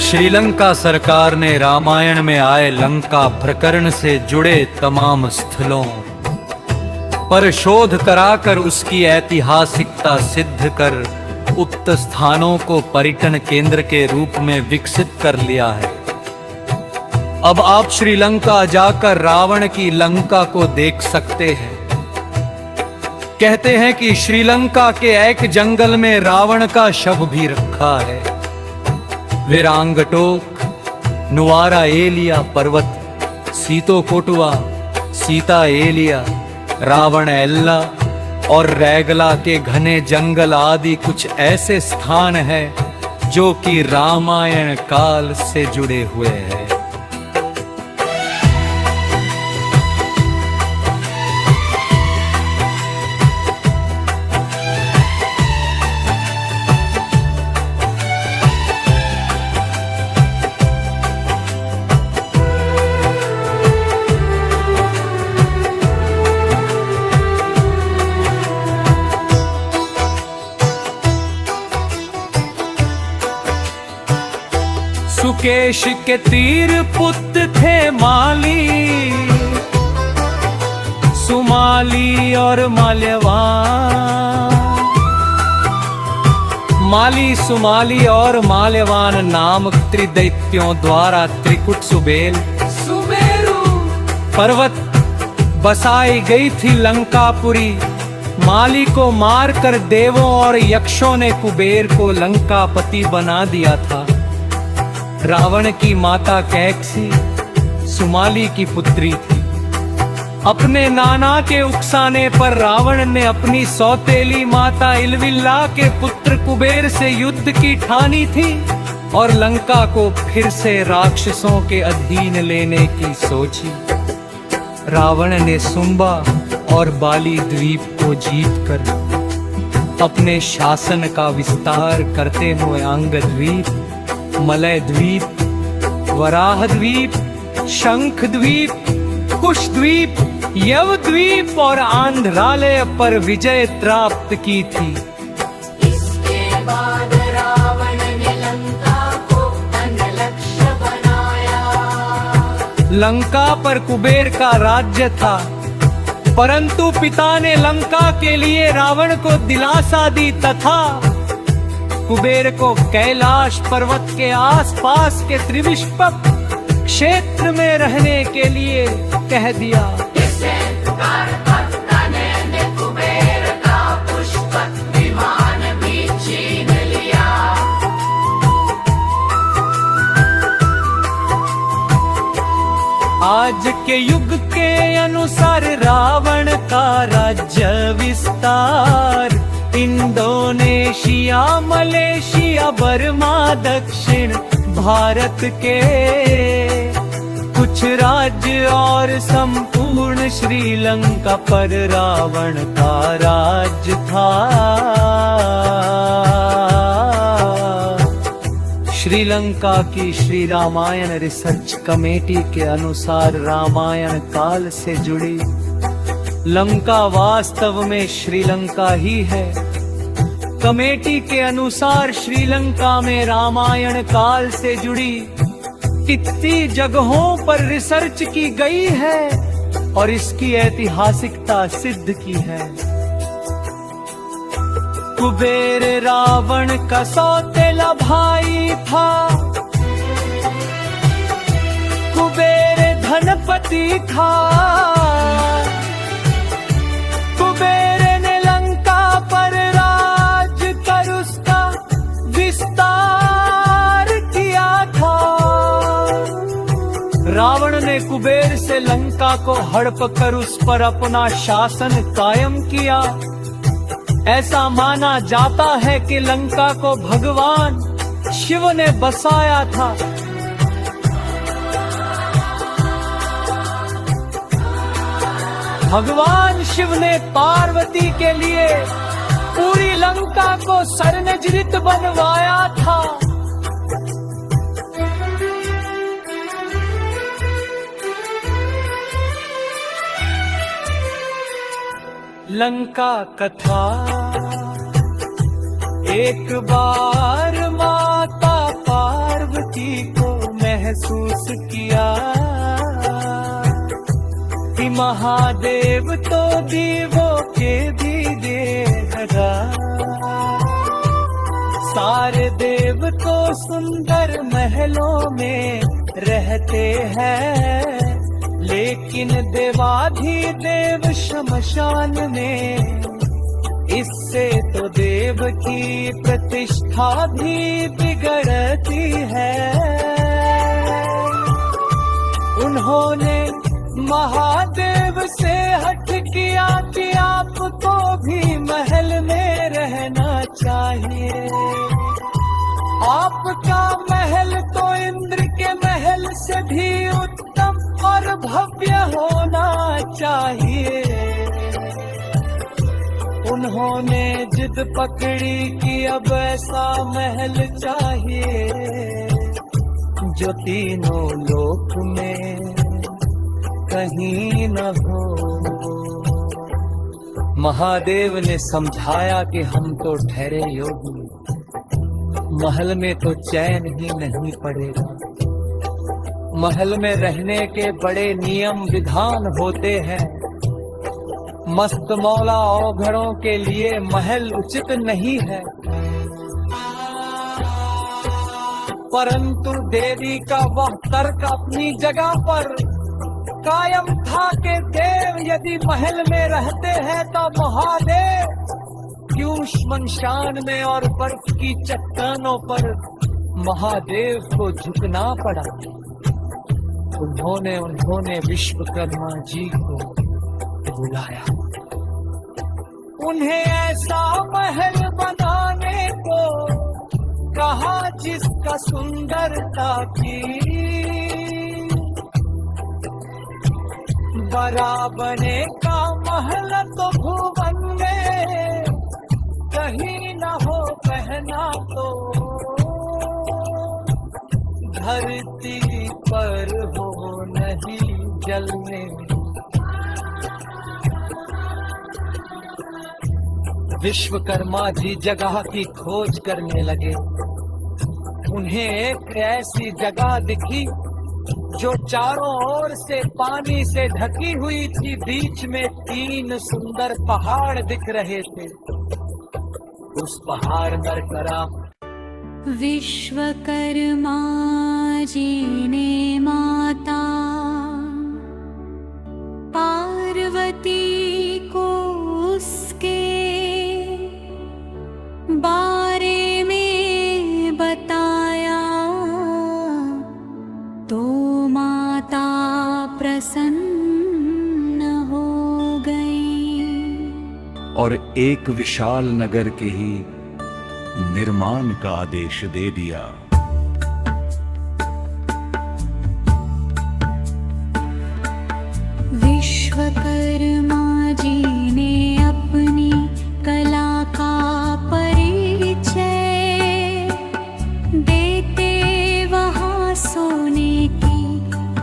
श्रीलंका सरकार ने रामायण में आए लंका प्रकरण से जुड़े तमाम स्थलों पर शोध कराकर उसकी ऐतिहासिकता सिद्ध कर उक्त स्थानों को पर्यटन केंद्र के रूप में विकसित कर लिया है। अब आप श्रीलंका जाकर रावण की लंका को देख सकते हैं। कहते हैं कि श्रीलंका के एक जंगल में रावण का शव भी रखा है। विरांगटोक, नुआरा एलिया पर्वत, सीतो कोटुआ, सीता एलिया, रावण एल्ला और रैगला के घने जंगल आदि कुछ ऐसे स्थान हैं जो कि रामायण काल से जुड़े हुए हैं। सुकेश के तीर पुत्र थे माली, सुमाली और माल्यवान। माली, सुमाली और माल्यवान नामक त्रिदैत्यों द्वारा त्रिकुट सुबेल सुमेरु पर्वत बसाई गई थी लंकापुरी। माली को मारकर देवों और यक्षों ने कुबेर को लंकापति बना दिया था। रावण की माता कैकसी सुमाली की पुत्री थी। अपने नाना के उकसाने पर रावण ने अपनी सौतेली माता इलविल्ला के पुत्र कुबेर से युद्ध की ठानी थी और लंका को फिर से राक्षसों के अधीन लेने की सोची। रावण ने सुंबा और बाली द्वीप को जीतकर अपने शासन का विस्तार करते हुए अंग द्वीप, मलय द्वीप, वराह द्वीप, शंख द्वीप, कुश द्वीप, यव द्वीप और आंध्रालय पर विजय प्राप्त की थी। इसके बाद रावण ने लंका को अनलक्ष्य बनाया। लंका पर कुबेर का राज्य था, परंतु पिता ने लंका के लिए रावण को दिलासा दी तथा कुबेर को कैलाश पर्वत के आसपास के त्रिविष्पक क्षेत्र में रहने के लिए कह दिया। इससे ने कुबेर का पुष्पक विमान भी छीन लिया। आज के युग के अनुसार रावण का राज्य विस्तार इंडोनेशिया, मलेशिया, बर्मा, दक्षिण भारत के कुछ राज्य और संपूर्ण श्रीलंका पर रावण का राज्य था। श्रीलंका की श्री रामायण रिसर्च कमेटी के अनुसार रामायण काल से जुड़ी लंका वास्तव में श्रीलंका ही है। कमेटी के अनुसार श्रीलंका में रामायण काल से जुड़ी कितनी जगहों पर रिसर्च की गई है और इसकी ऐतिहासिकता सिद्ध की है। कुबेर रावण का सौतेला भाई था। कुबेर धनपति था। कुबेर ने लंका पर राज कर उसका विस्तार किया था। रावण ने कुबेर से लंका को हड़प कर उस पर अपना शासन कायम किया। ऐसा माना जाता है कि लंका को भगवान शिव ने बसाया था। भगवान शिव ने पार्वती के लिए पूरी लंका को स्वर्णजड़ित बनवाया था। लंका कथा। एक बार माता पार्वती शांति को महसूस किया कि महादेव तो दीवों के भी देवता, सारे देव तो सुंदर महलों में रहते हैं, लेकिन देवाधिदेव शमशान में, इससे तो देव की प्रतिष्ठा भी बिगड़ती है। उन्होंने महादेव से हट किया कि आपको भी महल में रहना चाहिए, आपका महल तो इंद्र के महल से भी उत्तम और भव्य होना चाहिए। उन्होंने जिद पकड़ी कि अब ऐसा महल चाहिए जो तीनों लोक में कहीं न हो। महादेव ने समझाया कि हम तो ठहरे योगी, महल में तो चैन ही नहीं पड़ेगा। महल में रहने के बड़े नियम विधान होते हैं, मस्त मौला औघड़ों के लिए महल उचित नहीं है। परंतु देवी का वह तर्क अपनी जगह पर कायम था कि देव यदि महल में रहते हैं तो महादेव क्यों श्मशान में और बर्फ की चट्टानों पर महादेव को झुकना पड़ा। उन्होंने विश्वकर्मा जी को बुलाया, उन्हें ऐसा महल बनाने को कहा जिसका सुंदरता की बराबरे का महल तो भुवन में कहीं न हो पहना, तो धरती पर हो नहीं जल में। विश्वकर्मा जी जगह की खोज करने लगे। उन्हें एक ऐसी जगह दिखी जो चारों ओर से पानी से ढकी हुई थी, बीच में 3 सुंदर पहाड़ दिख रहे थे। उस पहाड़ पर करा विश्वकर्मा जी ने माता पार्वती को उसके बारे में बताया, तो माता प्रसन्न हो गई और एक विशाल नगर के ही निर्माण का आदेश दे दिया। विश्वकर्मा जी ने अपनी कला का परिचय देते वहाँ सोने की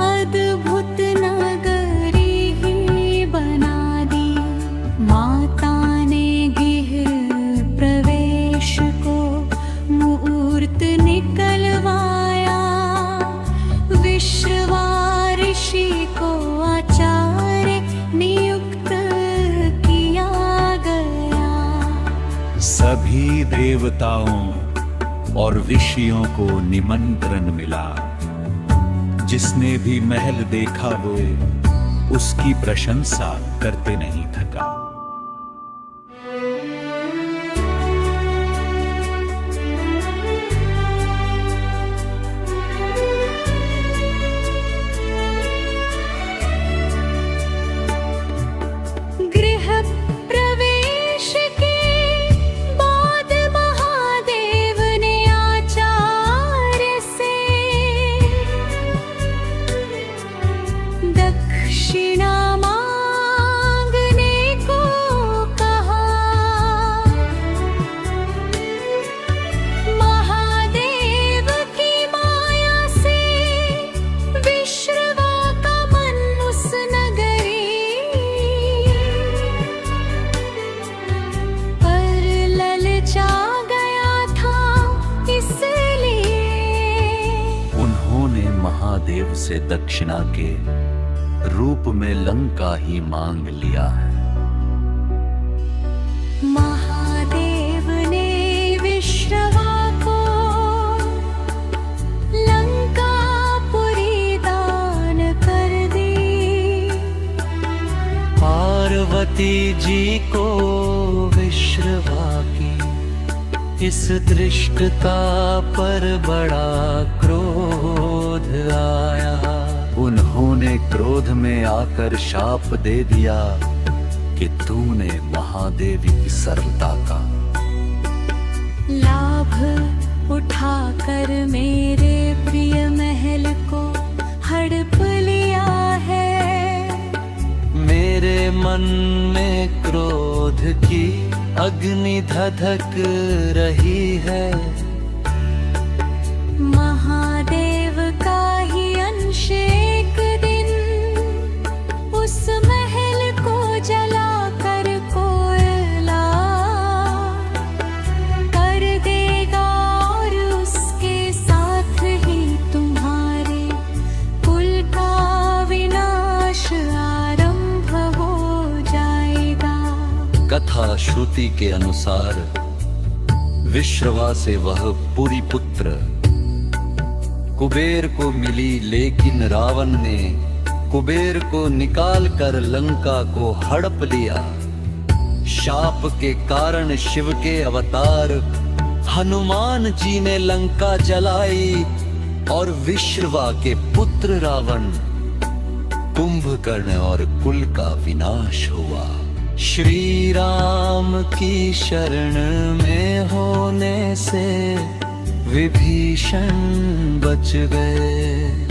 अद्भुत नगरी ही बना दी। माता ने गृह प्रवेश को मुहूर्त निकलवाया, विश्वा ऋषि को आचार्य नियुक्त किया गया। सभी देवताओं और ऋषियों को निमंत्रण मिला। जिसने भी महल देखा वो उसकी प्रशंसा करते नहीं थका। गृह प्रवेश के बाद महादेव ने आचार्य से दक्षिणा मांगने को महादेव से दक्षिणा के रूप में लंका ही मांग लिया है। महादेव ने विश्रवा को लंकापुरी दान कर दी। पार्वती जी को विश्रवा की इस दृष्टता पर बड़ा क्रोध आया। उन्होंने क्रोध में आकर शाप दे दिया कि तूने महादेवी की सरलता का लाभ उठाकर मेरे प्रिय महल को हड़प लिया है। मेरे मन में क्रोध की अग्नि धधक रही है। महादेव का ही अंश एक दिन उस महल को जलाकर कोयला कर देगा और उसके साथ ही तुम्हारे कुल का विनाश आरंभ हो जाएगा। कथा श्रुति के अनुसार विश्रवा से वह पुरी पुत्र कुबेर को मिली, लेकिन रावण ने कुबेर को निकाल कर लंका को हड़प लिया। शाप के कारण शिव के अवतार हनुमान जी ने लंका जलाई और विश्रवा के पुत्र रावण कुंभकर्ण और कुल का विनाश हुआ। श्री राम की शरण में होने से विभीषण बच गए।